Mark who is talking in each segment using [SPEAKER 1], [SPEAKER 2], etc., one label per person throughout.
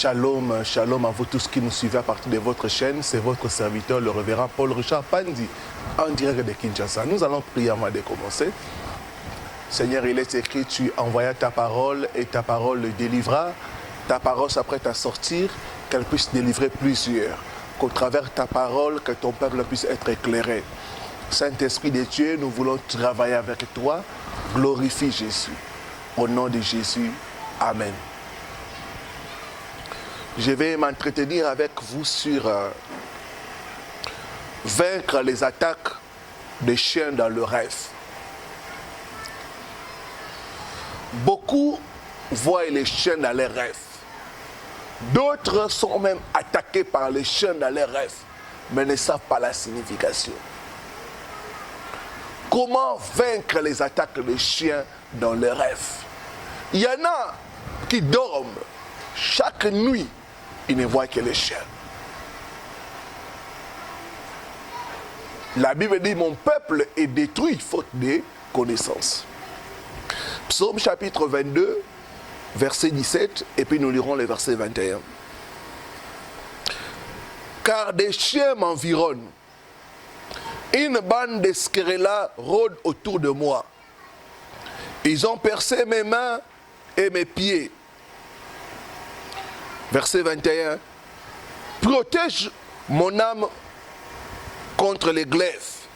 [SPEAKER 1] Shalom, shalom à vous tous qui nous suivez à partir de votre chaîne. C'est votre serviteur, le révérend Paul Richard Pandi, en direct de Kinshasa. Nous allons prier avant de commencer. Seigneur, il est écrit, tu envoyas ta parole et ta parole le délivra. Ta parole s'apprête à sortir, qu'elle puisse délivrer plusieurs. Qu'au travers ta parole, que ton peuple puisse être éclairé. Saint-Esprit de Dieu, nous voulons travailler avec toi. Glorifie Jésus. Au nom de Jésus, Amen. Je vais m'entretenir avec vous sur vaincre les attaques des chiens dans le rêve. Beaucoup voient les chiens dans les rêves. D'autres sont même attaqués par les chiens dans les rêves, mais ne savent pas la signification. Comment vaincre les attaques des chiens dans les rêves? Il y en a qui dorment chaque nuit. Il ne voit que les chiens. La Bible dit, mon peuple est détruit faute de connaissances. Psaume chapitre 22, verset 17, et puis nous lirons le verset 21. Car des chiens m'environnent, une bande de squirrels rôde autour de moi. Ils ont percé mes mains et mes pieds. Verset 21. Protège mon âme contre les glaives,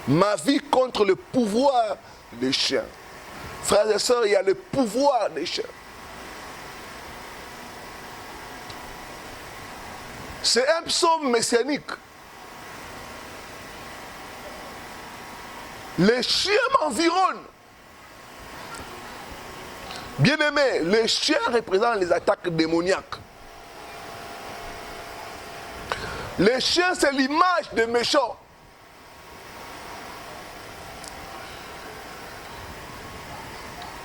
[SPEAKER 1] ma vie contre le pouvoir des chiens. Frères et sœurs, il y a le pouvoir des chiens. C'est un psaume messianique. Les chiens m'environnent. Bien-aimés, les chiens représentent les attaques démoniaques. Les chiens, c'est l'image des méchants.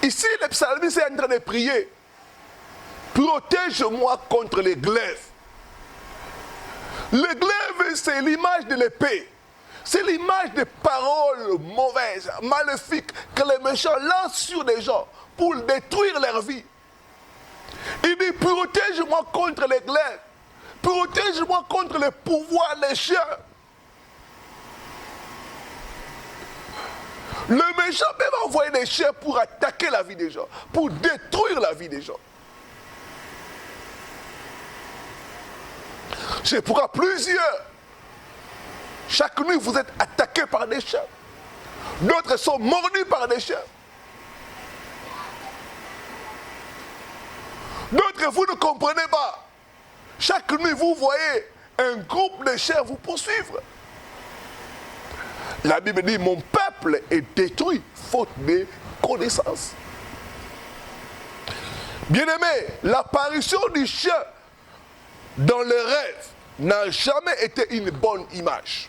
[SPEAKER 1] Ici, le psalmiste est en train de prier. Protège-moi contre les glaives. Les glaives, c'est l'image de l'épée. C'est l'image des paroles mauvaises, maléfiques, que les méchants lancent sur des gens pour détruire leur vie. Il dit, protège-moi contre les glaives. Protège-moi contre le pouvoir des chiens. Le méchant peut envoyer des chiens pour attaquer la vie des gens, pour détruire la vie des gens. C'est pourquoi plusieurs, chaque nuit vous êtes attaqués par des chiens. D'autres sont mordus par des chiens. D'autres, vous ne comprenez pas. Chaque nuit, vous voyez un groupe de chiens vous poursuivre. La Bible dit, mon peuple est détruit, faute de connaissances. Bien-aimé, l'apparition du chien dans le rêve n'a jamais été une bonne image.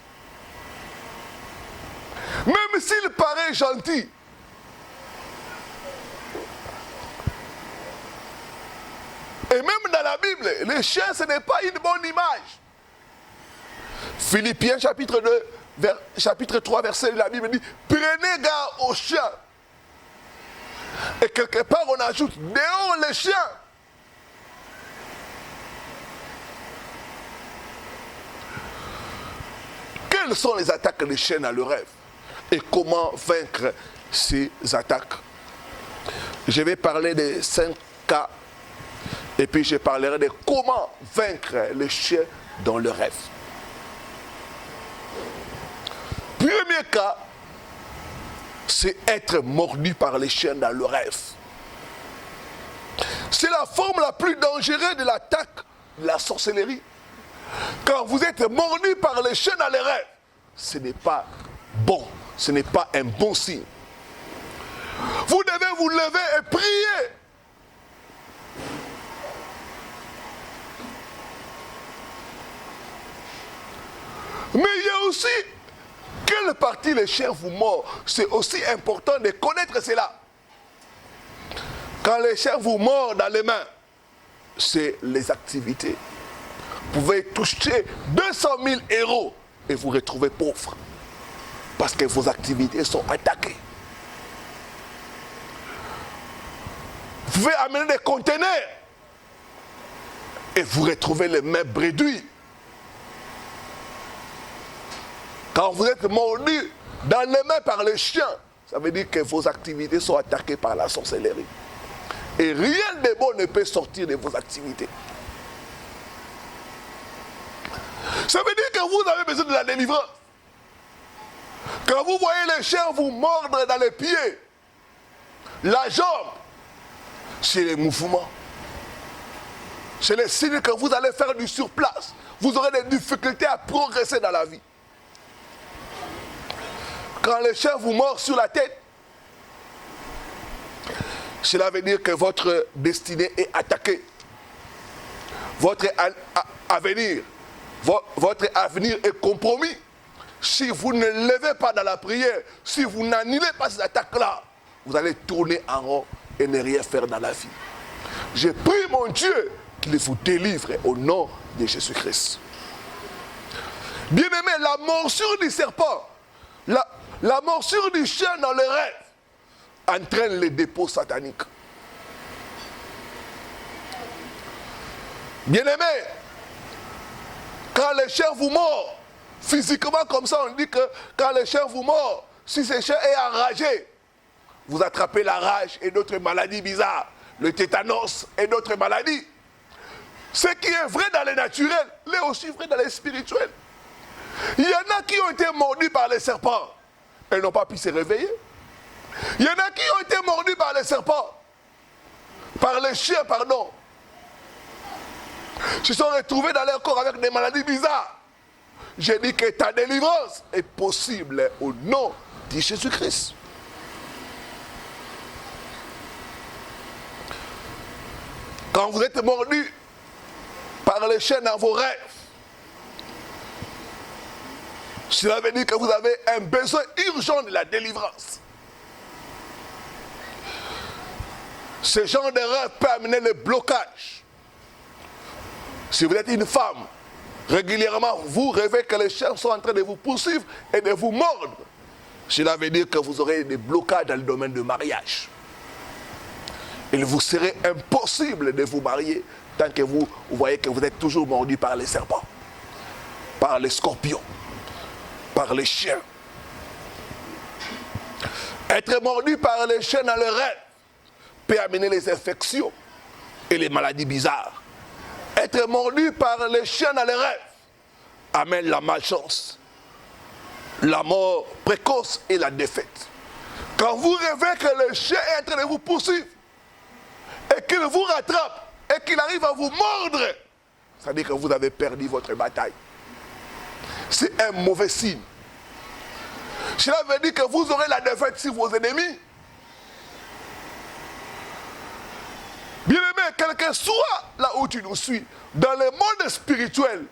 [SPEAKER 1] Même s'il paraît gentil, et même dans la Bible, les chiens, ce n'est pas une bonne image. Philippiens chapitre 2, chapitre 3, verset de la Bible dit, prenez garde aux chiens. Et quelque part, on ajoute, dehors les chiens. Quelles sont les attaques des chiens dans le rêve? Et comment vaincre ces attaques? Je vais parler de 5 cas. Et puis je parlerai de comment vaincre les chiens dans le rêve. Premier cas, c'est être mordu par les chiens dans le rêve. C'est la forme la plus dangereuse de l'attaque de la sorcellerie. Quand vous êtes mordu par les chiens dans les rêves, ce n'est pas bon, ce n'est pas un bon signe. Vous devez vous lever et prier. Mais il y a aussi, quelle partie les chiens vous mordent? C'est aussi important de connaître cela. Quand les chiens vous mordent dans les mains, c'est les activités. Vous pouvez toucher 200 000 euros et vous retrouvez pauvre. Parce que vos activités sont attaquées. Vous pouvez amener des conteneurs et vous retrouvez les mêmes bredouilles. Quand vous êtes mordu dans les mains par les chiens, ça veut dire que vos activités sont attaquées par la sorcellerie. Et rien de bon ne peut sortir de vos activités. Ça veut dire que vous avez besoin de la délivrance. Quand vous voyez les chiens vous mordre dans les pieds, la jambe, c'est les mouvements. C'est le signe que vous allez faire du surplace. Vous aurez des difficultés à progresser dans la vie. Quand les chiens vous mordent sur la tête, cela veut dire que votre destinée est attaquée. Votre avenir est compromis. Si vous ne levez pas dans la prière, si vous n'annulez pas ces attaques-là, vous allez tourner en rond et ne rien faire dans la vie. Je prie mon Dieu qu'il vous délivre au nom de Jésus-Christ. Bien-aimé, la morsure du serpent, la morsure du chien dans le rêve entraîne les dépôts sataniques. Bien-aimé, quand les chiens vous mordent, physiquement comme ça, on dit que quand les chiens vous mordent, si ce chien est enragé, vous attrapez la rage et d'autres maladies bizarres, le tétanos et d'autres maladies. Ce qui est vrai dans les naturels, l'est aussi vrai dans les spirituels. Il y en a qui ont été mordus par les serpents et n'ont pas pu se réveiller. Il y en a qui ont été mordus par les serpents, par les chiens, pardon. Se sont retrouvés dans leur corps avec des maladies bizarres. J'ai dit que ta délivrance est possible au nom de Jésus-Christ. Quand vous êtes mordu par les chiens dans vos rêves, cela veut dire que vous avez un besoin urgent de la délivrance. Ce genre de rêve peut amener le blocage. Si vous êtes une femme, régulièrement vous rêvez que les chiens sont en train de vous poursuivre et de vous mordre. Cela veut dire que vous aurez des blocages dans le domaine du mariage. Il vous serait impossible de vous marier tant que vous voyez que vous êtes toujours mordu par les serpents, par les scorpions, par les chiens. Être mordu par les chiens dans le rêve peut amener les infections et les maladies bizarres. Être mordu par les chiens dans les rêves amène la malchance, la mort précoce et la défaite. Quand vous rêvez que le chien est en train de vous poursuivre et qu'il vous rattrape et qu'il arrive à vous mordre, ça veut dire que vous avez perdu votre bataille. C'est un mauvais signe. Cela veut dire que vous aurez la défaite sur vos ennemis. Bien-aimé, quel que soit là où tu nous suis, dans le monde spirituel,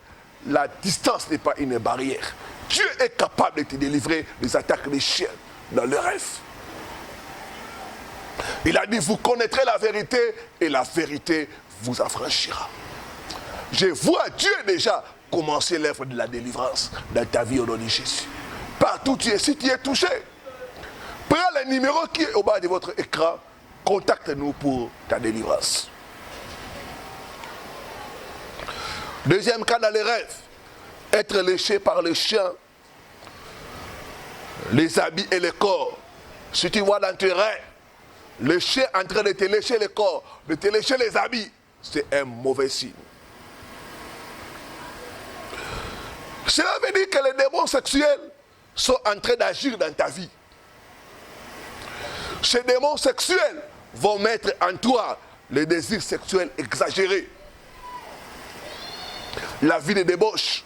[SPEAKER 1] la distance n'est pas une barrière. Dieu est capable de te délivrer des attaques des chiens dans le rêve. Il a dit, vous connaîtrez la vérité et la vérité vous affranchira. Je vois Dieu déjà commencer l'œuvre de la délivrance dans ta vie au nom de Jésus. Partout où tu es, si tu es touché, prends le numéro qui est au bas de votre écran. Contacte-nous pour ta délivrance. Deuxième cas dans les rêves, être léché par les chiens, les habits et le corps. Si tu vois dans tes rêves, le chien en train de te lécher le corps, de te lécher les habits, c'est un mauvais signe. Cela veut dire que les démons sexuels sont en train d'agir dans ta vie. Ces démons sexuels vont mettre en toi les désirs sexuels exagérés, la vie de débauche.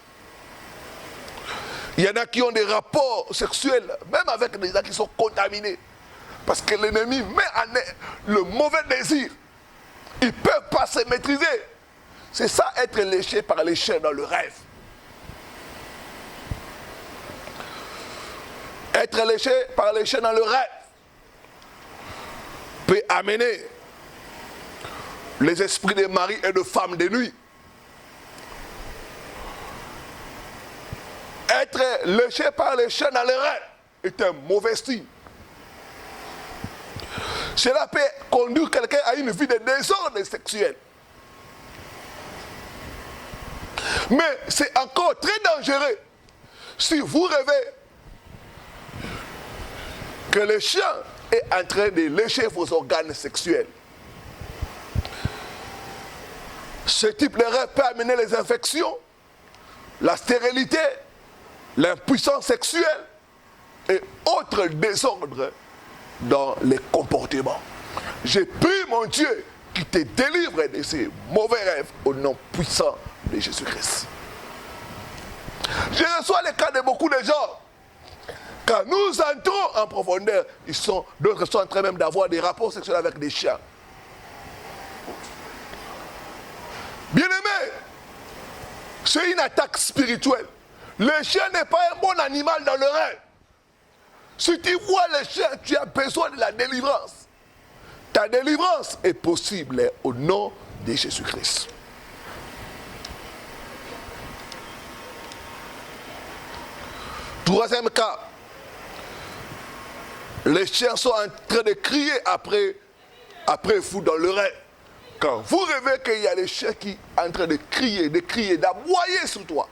[SPEAKER 1] Il y en a qui ont des rapports sexuels, même avec des gens qui sont contaminés. Parce que l'ennemi met en le mauvais désir. Ils ne peuvent pas se maîtriser. C'est ça, être léché par les chiens dans le rêve. Être léché par les chiens dans le rêve peut amener les esprits de mari et de femmes de nuit. Être léché par les chiens dans les rêves est un mauvais signe. Cela peut conduire quelqu'un à une vie de désordre sexuel. Mais c'est encore très dangereux si vous rêvez que le chien est en train de lécher vos organes sexuels. Ce type de rêve peut amener les infections, la stérilité, l'impuissance sexuelle et autres désordres dans les comportements. Je prie mon Dieu qui te délivre de ces mauvais rêves au nom puissant de Jésus-Christ. Je reçois les cas de beaucoup de gens. Quand nous entrons en profondeur, d'autres sont en train même d'avoir des rapports sexuels avec des chiens. Bien-aimé, c'est une attaque spirituelle. Le chien n'est pas un bon animal dans le rêve. Si tu vois le chien, tu as besoin de la délivrance. Ta délivrance est possible au nom de Jésus-Christ. Troisième cas, les chiens sont en train de crier après vous dans le rêve. Quand vous rêvez qu'il y a les chiens qui sont en train de crier, d'aboyer sur toi,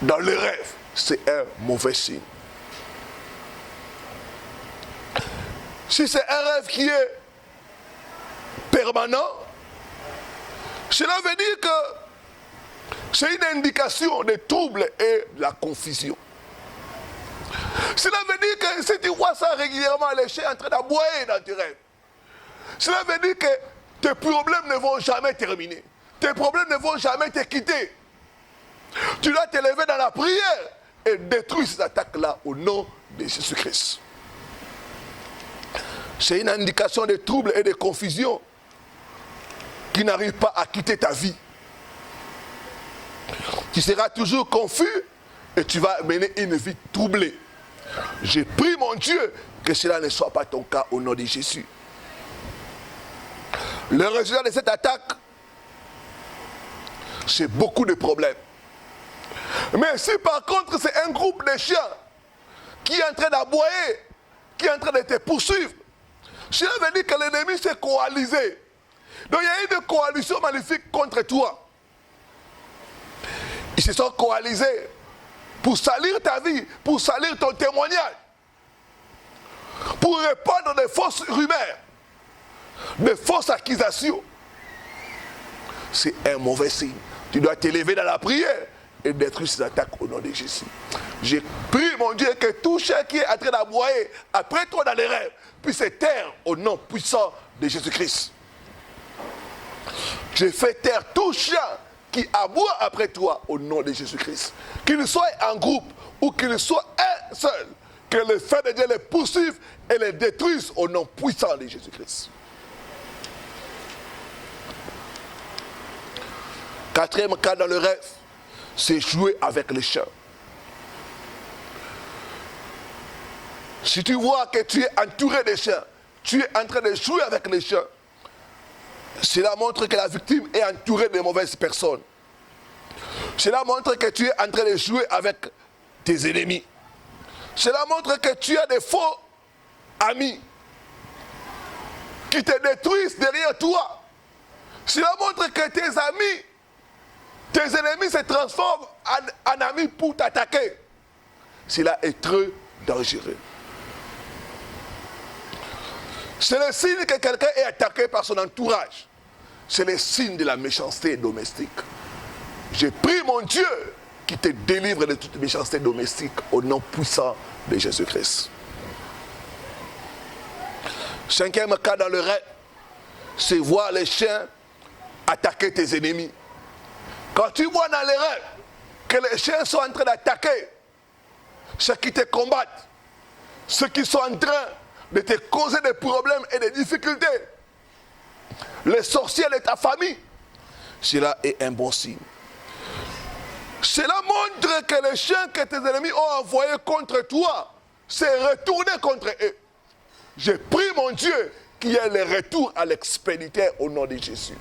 [SPEAKER 1] dans le rêve, c'est un mauvais signe. Si c'est un rêve qui est permanent, cela veut dire que c'est une indication de troubles et de la confusion. Cela veut dire que si tu vois ça régulièrement, les chiens en train d'aboyer dans tes rêves, cela veut dire que tes problèmes ne vont jamais terminer. Tes problèmes ne vont jamais te quitter. Tu dois te lever dans la prière et détruire ces attaques-là au nom de Jésus-Christ. C'est une indication de troubles et de confusion qui n'arrive pas à quitter ta vie. Tu seras toujours confus et tu vas mener une vie troublée. Je prie mon Dieu que cela ne soit pas ton cas au nom de Jésus. Le résultat de cette attaque, c'est beaucoup de problèmes. Mais si par contre c'est un groupe de chiens qui est en train d'aboyer, qui est en train de te poursuivre, cela veut dire que l'ennemi s'est coalisé. Donc il y a une coalition maléfique contre toi. Ils se sont coalisés pour salir ta vie, pour salir ton témoignage, pour répandre des fausses rumeurs, des fausses accusations. C'est un mauvais signe. Tu dois t'élever dans la prière et détruire ces attaques au nom de Jésus. Je prie mon Dieu que tout chien qui est en train d'aboyer après toi dans les rêves puisse se taire au nom puissant de Jésus-Christ. Je fais taire tout chien qui aboie après toi au nom de Jésus-Christ. Qu'il soit en groupe ou qu'il soit un seul, que le feu de Dieu les poursuive et les détruise au nom puissant de Jésus-Christ. Quatrième cas dans le rêve, c'est jouer avec les chiens. Si tu vois que tu es entouré de chiens, tu es en train de jouer avec les chiens, cela montre que la victime est entourée de mauvaises personnes. Cela montre que tu es en train de jouer avec tes ennemis. Cela montre que tu as des faux amis qui te détruisent derrière toi. Cela montre que tes amis, tes ennemis se transforment en amis pour t'attaquer. Cela est très dangereux. C'est le signe que quelqu'un est attaqué par son entourage. C'est le signe de la méchanceté domestique. Je prie mon Dieu qui te délivre de toute méchanceté domestique au nom puissant de Jésus-Christ. Cinquième cas dans le rêve, c'est voir les chiens attaquer tes ennemis. Quand tu vois dans les rêves que les chiens sont en train d'attaquer ceux qui te combattent, ceux qui sont en train de te causer des problèmes et des difficultés, les sorciers de ta famille, cela est un bon signe. Cela montre que les chiens que tes ennemis ont envoyés contre toi s'est retourné contre eux. Je prie mon Dieu qu'il y ait le retour à l'expéditeur au nom de Jésus.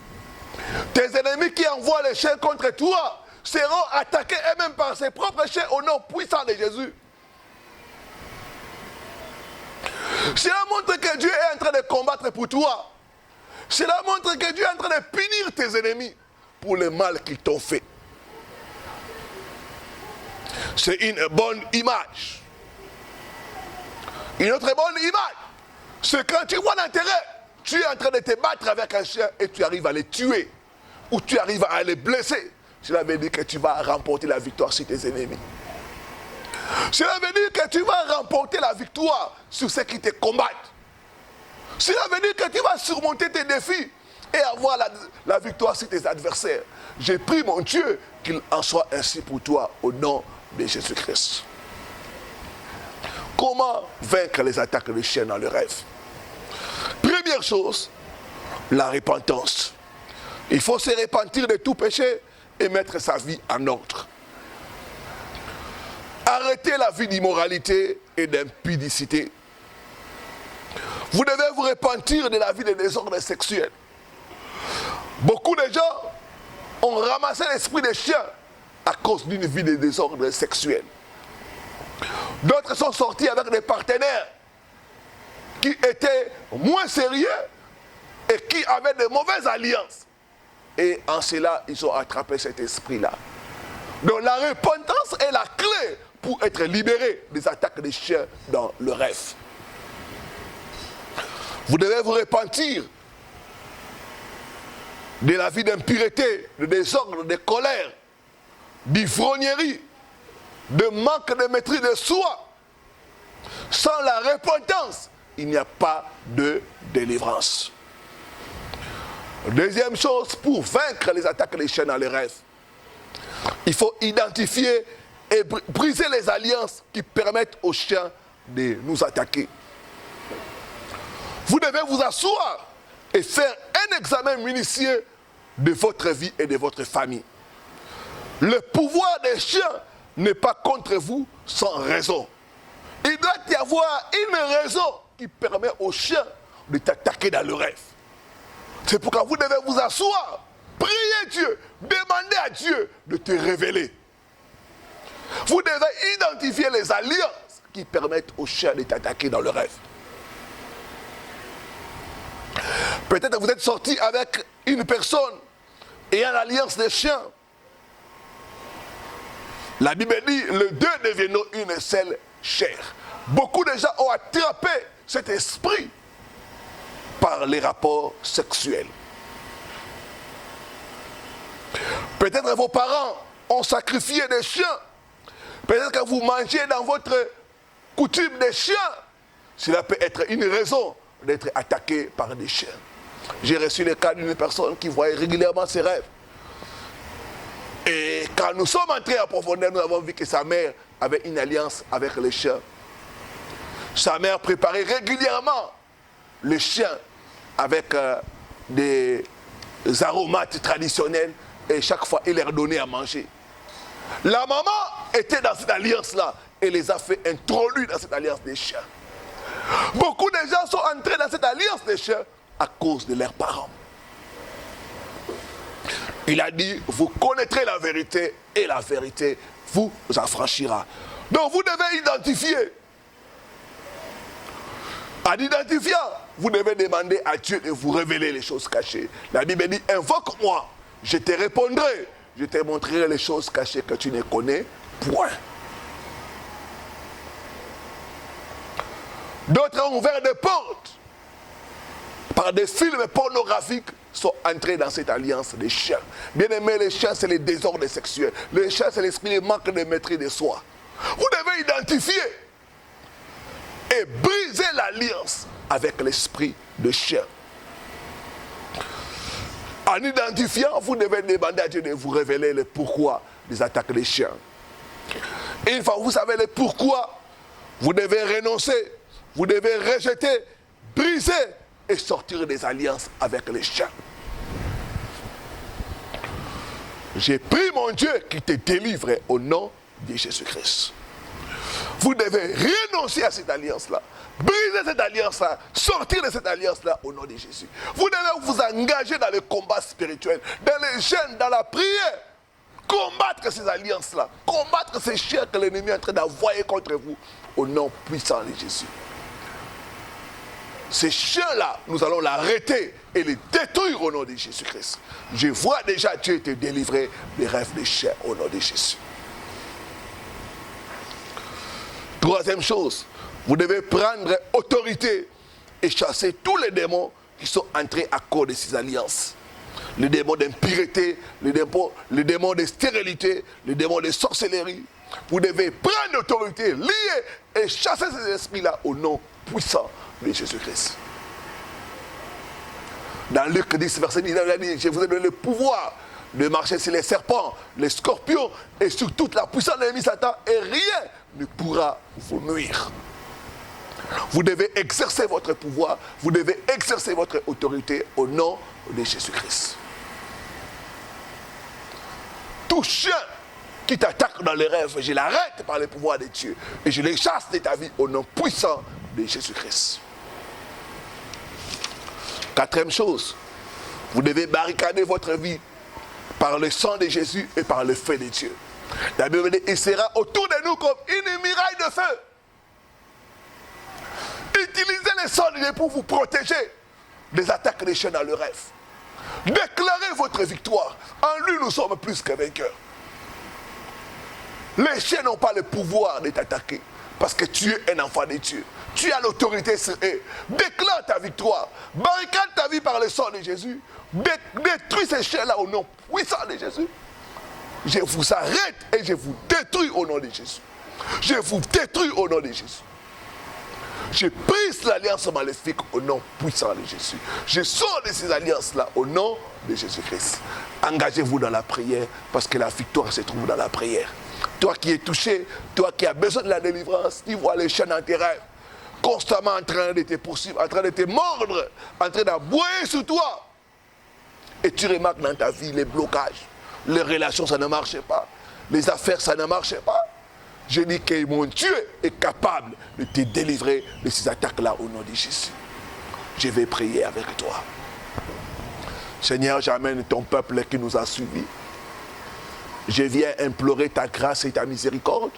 [SPEAKER 1] Tes ennemis qui envoient les chiens contre toi seront attaqués eux-mêmes par ses propres chiens au nom puissant de Jésus. Cela montre que Dieu est en train de combattre pour toi. Cela montre que Dieu est en train de punir tes ennemis pour le mal qu'ils t'ont fait. C'est une bonne image. Une autre bonne image, c'est quand tu vois l'intérêt, tu es en train de te battre avec un chien et tu arrives à les tuer, ou tu arrives à les blesser. Cela veut dire que tu vas remporter la victoire sur tes ennemis. Cela veut dire que tu vas remporter la victoire sur ceux qui te combattent. Cela veut dire que tu vas surmonter tes défis et avoir la victoire sur tes adversaires. J'ai pris mon Dieu qu'il en soit ainsi pour toi au nom de Jésus-Christ. Comment vaincre les attaques des chiens dans le rêve? Première chose, la repentance. Il faut se repentir de tout péché et mettre sa vie en ordre. Arrêtez la vie d'immoralité et d'impudicité. Vous devez vous repentir de la vie de désordre sexuel. Beaucoup de gens ont ramassé l'esprit des chiens à cause d'une vie de désordre sexuel. D'autres sont sortis avec des partenaires qui étaient moins sérieux et qui avaient de mauvaises alliances. Et en cela, ils ont attrapé cet esprit-là. Donc la repentance est la clé pour être libéré des attaques des chiens dans le rêve. Vous devez vous repentir de la vie d'impureté, de désordre, de colère, d'ivrognerie, de manque de maîtrise de soi. Sans la repentance, il n'y a pas de délivrance. Deuxième chose, pour vaincre les attaques des chiens dans les rêves, il faut identifier et briser les alliances qui permettent aux chiens de nous attaquer. Vous devez vous asseoir et faire un examen minutieux de votre vie et de votre famille. Le pouvoir des chiens n'est pas contre vous sans raison. Il doit y avoir une raison qui permet aux chiens de t'attaquer dans le rêve. C'est pourquoi vous devez vous asseoir, prier Dieu, demander à Dieu de te révéler. Vous devez identifier les alliances qui permettent aux chiens de t'attaquer dans le rêve. Peut-être que vous êtes sorti avec une personne ayant l'alliance des chiens. La Bible dit, les deux deviennent une seule chair. Beaucoup de gens ont attrapé cet esprit par les rapports sexuels. Peut-être que vos parents ont sacrifié des chiens. Peut-être que vous mangez dans votre coutume des chiens. Cela peut être une raison d'être attaqué par des chiens. J'ai reçu le cas d'une personne qui voyait régulièrement ses rêves. Et quand nous sommes entrés en profondeur, nous avons vu que sa mère avait une alliance avec les chiens. Sa mère préparait régulièrement les chiens avec des aromates traditionnels et chaque fois, il leur donnait à manger. La maman était dans cette alliance-là et les a fait introduire dans cette alliance des chiens. Beaucoup de gens sont entrés dans cette alliance des chiens à cause de leurs parents. Il a dit, vous connaîtrez la vérité et la vérité vous affranchira. Donc vous devez identifier. En identifiant, vous devez demander à Dieu de vous révéler les choses cachées. La Bible dit, invoque-moi, je te répondrai, je te montrerai les choses cachées que tu ne connais point. D'autres ont ouvert des portes par des films pornographiques, sont entrés dans cette alliance des chiens. Bien aimé, les chiens, c'est les désordres sexuels. Les chiens, c'est l'esprit de manque de maîtrise de soi. Vous devez identifier et briser l'alliance avec l'esprit de chien. En identifiant, vous devez demander à Dieu de vous révéler le pourquoi des attaques des chiens. Et une fois que vous savez le pourquoi, vous devez renoncer, vous devez rejeter, briser et sortir des alliances avec les chiens. J'ai pris mon Dieu qui te délivre au nom de Jésus-Christ. Vous devez renoncer à cette alliance-là, briser cette alliance-là, sortir de cette alliance-là au nom de Jésus. Vous devez vous engager dans le combat spirituel, dans les jeûnes, dans la prière. Combattre ces alliances-là, combattre ces chiens que l'ennemi est en train d'envoyer contre vous au nom puissant de Jésus. Ces chiens-là, nous allons l'arrêter et les détruire au nom de Jésus-Christ. Je vois déjà Dieu te délivrer des rêves des chiens au nom de Jésus. Troisième chose, vous devez prendre autorité et chasser tous les démons qui sont entrés à cause de ces alliances. Les démons d'impureté, les démons de stérilité, les démons de sorcellerie. Vous devez prendre autorité, lier et chasser ces esprits-là au nom puissant de Jésus-Christ. Dans Luc 10, verset 10, il a dit, je vous ai donné le pouvoir de marcher sur les serpents, les scorpions et sur toute la puissance de l'ennemi Satan, et rien ne pourra vous nuire. Vous devez exercer votre pouvoir, vous devez exercer votre autorité au nom de Jésus-Christ. Tout chien qui t'attaque dans les rêves, je l'arrête par le pouvoir de Dieu et je les chasse de ta vie au nom puissant de Jésus-Christ. Quatrième chose, vous devez barricader votre vie par le sang de Jésus et par le feu de Dieu. La Bible dit, il sera autour de nous comme une muraille de feu. Utilisez le sang de Dieu pour vous protéger des attaques des chiens dans le rêve. Déclarez votre victoire. En lui, nous sommes plus que vainqueurs. Les chiens n'ont pas le pouvoir de t'attaquer parce que tu es un enfant de Dieu. Tu as l'autorité sur eux. Déclare ta victoire. Barricade ta vie par le sang de Jésus. Détruis ces chiens-là au nom puissant de Jésus. Je vous arrête et je vous détruis au nom de Jésus. Je vous détruis au nom de Jésus. Je brise l'alliance maléfique au nom puissant de Jésus. Je sors de ces alliances-là au nom de Jésus-Christ. Engagez-vous dans la prière parce que la victoire se trouve dans la prière. Toi qui es touché, toi qui as besoin de la délivrance, tu vois les chiens dans tes rêves, constamment en train de te poursuivre, en train de te mordre, en train d'aboyer sur toi. Et tu remarques dans ta vie les blocages. Les relations, ça ne marchait pas. Les affaires, ça ne marchait pas. Je dis que mon Dieu est capable de te délivrer de ces attaques-là au nom de Jésus. Je vais prier avec toi. Seigneur, j'amène ton peuple qui nous a suivis. Je viens implorer ta grâce et ta miséricorde.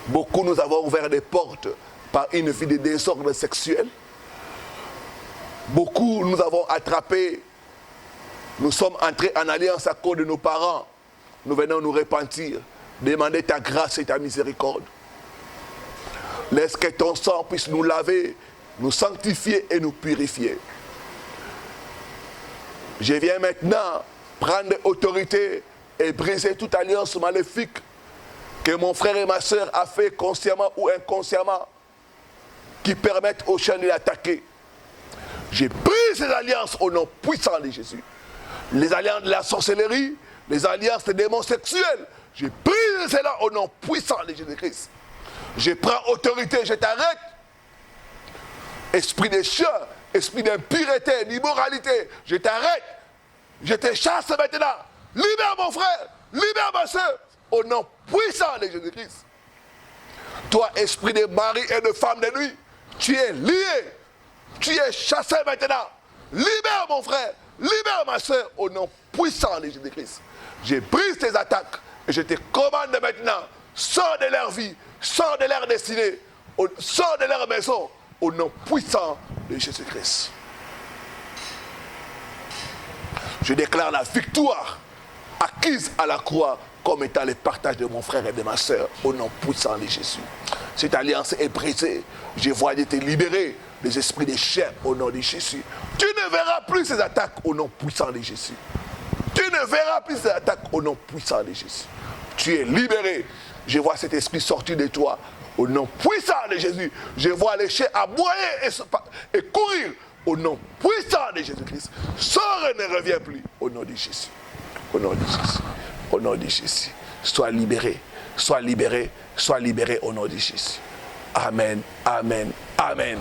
[SPEAKER 1] Beaucoup nous avons ouvert des portes par une vie de désordre sexuel. Beaucoup nous avons attrapés. Nous sommes entrés en alliance à cause de nos parents. Nous venons nous repentir, demander ta grâce et ta miséricorde. Laisse que ton sang puisse nous laver, nous sanctifier et nous purifier. Je viens maintenant prendre autorité et briser toute alliance maléfique que mon frère et ma soeur a fait consciemment ou inconsciemment qui permettent aux chiens de l'attaquer. Je brise ces alliances au nom puissant de Jésus. Les alliances de la sorcellerie, les alliances des démons sexuels, je brise cela au nom puissant de Jésus-Christ. Je prends autorité, je t'arrête. Esprit de chien, esprit d'impureté, d'immoralité, je t'arrête. Je te chasse maintenant. Libère mon frère, libère ma soeur, au nom puissant de Jésus-Christ. Toi, esprit de mari et de femme de nuit, tu es lié, tu es chassé maintenant. Libère mon frère, libère ma soeur, au nom puissant de Jésus-Christ. Je brise tes attaques et je te commande maintenant, sors de leur vie, sors de leur destinée, sors de leur maison, au nom puissant de Jésus-Christ. Je déclare la victoire acquise à la croix comme étant le partage de mon frère et de ma soeur au nom puissant de Jésus. Cette alliance est brisée. Je vois Dieu te libérer des esprits des chiens au nom de Jésus. Tu ne verras plus ces attaques au nom puissant de Jésus. Tu ne verras plus ces attaques au nom puissant de Jésus. Tu es libéré. Je vois cet esprit sortir de toi au nom puissant de Jésus. Je vois les chiens aboyer et courir au nom puissant de Jésus-Christ. Sors et ne reviens plus au nom de Jésus. Au nom de Jésus. Au nom de Jésus. Sois libéré. Sois libéré. Sois libéré au nom de Jésus. Amen. Amen. Amen.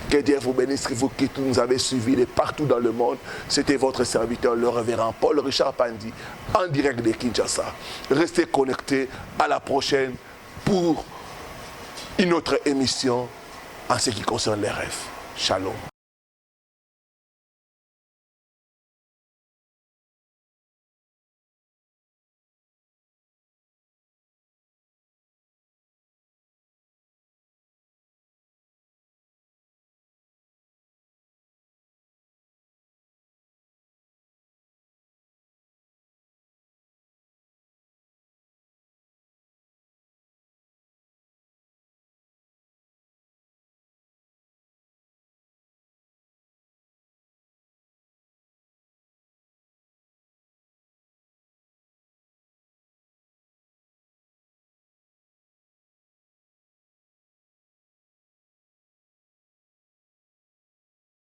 [SPEAKER 1] Que Dieu vous bénisse, vous qui nous avez suivis de partout dans le monde. C'était votre serviteur, le révérend Paul Richard Pandi, en direct de Kinshasa. Restez connectés. À la prochaine pour une autre émission en ce qui concerne les rêves. Shalom.